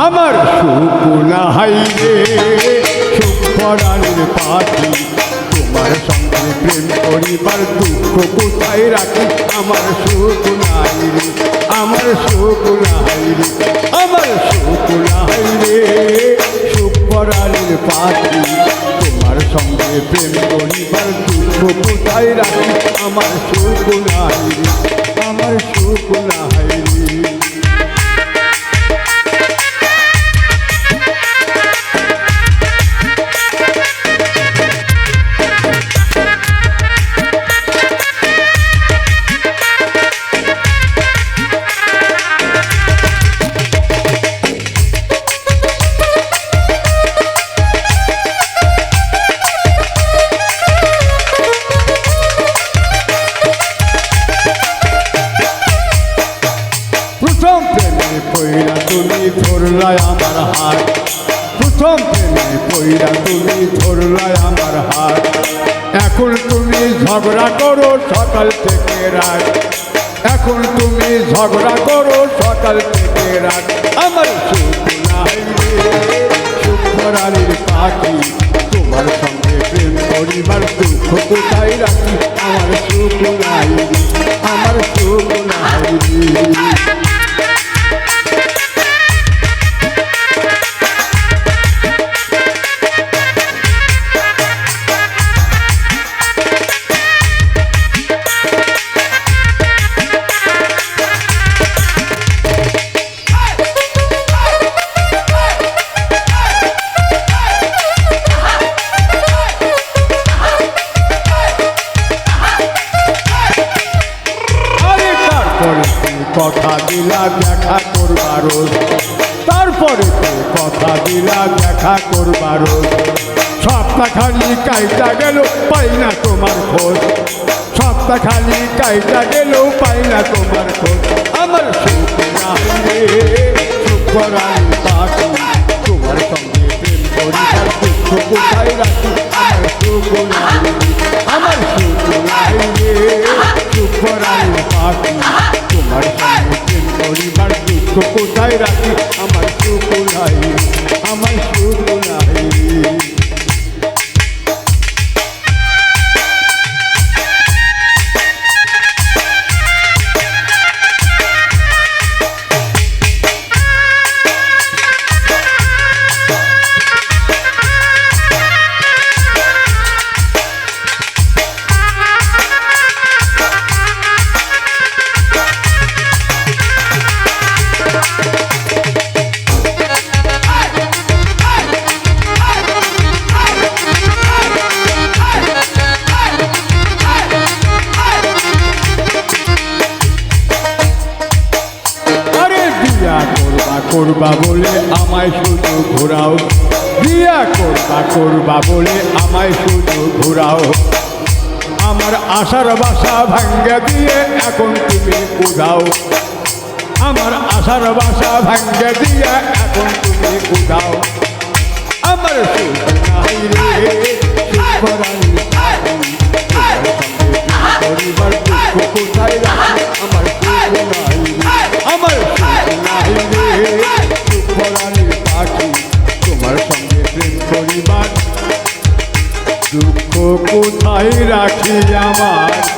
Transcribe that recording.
আমার সুখ নাই রে সুখ পরাণের পাখি তোমার সঙ্গে প্রেম করিবার দুঃখ কোথায় রাখি আমার সুখ নাই রে আমার সুখ নাই রে আমার সুখ নাই রে সুখ পরাণের পাখি তোমার সঙ্গে প্রেম করিবার দুঃখ কোথায় রাখি আমার সুখ নাই রে আমার সুখ নাই রে পইরা তুমি ধরলাই আমার হাত প্রথম প্রেমে পইরা তুমি ধরলাই আমার হাত এখন তুমি ঝগড়া করো সকাল থেকে রাত এখন তুমি ঝগড়া করো সকাল থেকে রাত আমার সুখ নাই রে সুখ পরাণের পাখি তোমার সঙ্গে প্রেম করিবার দুঃখ কোথায় রাখি আমার সুখ নাই রে আমার সুখ নাই রে কথা দিলা দেখা করবার তারপরে তো কথা দিলা দেখা করবার সপ্তাহখানি কাইটা গেল পাই না তোমার খোঁজ সপ্তাহখানি কাইটা গেল পাই না তোমার খোঁজ আমার সুখ নাই রে সুখ পরাণের পাখি তোমার সঙ্গে প্রেম করিবার দুঃখ কোথায় রাখি আমার সুখ নাই রে আমার সুখ নাই রে সুখ পরাণের পাখি তোমার সঙ্গে প্রেম করিবার দুঃখ কোথায় রাখি আমার সুখ নাই আমার সুখ নাই করবা বলে আমায় শুধু ঘোরাও বিয়া করবা বলে আমায় শুধু ঘোরাও আমার আশার বাসা ভাঙ্গা দিয়ে এখন তুমি উদাও আমার আশার বাসা ভাঙ্গা দিয়ে এখন তুমি উদাও আমার সুখ নাই রে সুখ পরাণের পাখি পরিবার দুঃখ কোথায় রাখি আমার সুখ নাই আমার সুখ নাই রে সুখ পরাণের পাখি তোমার সঙ্গে প্রেম করিবার দুঃখ কোথায় রাখি আমার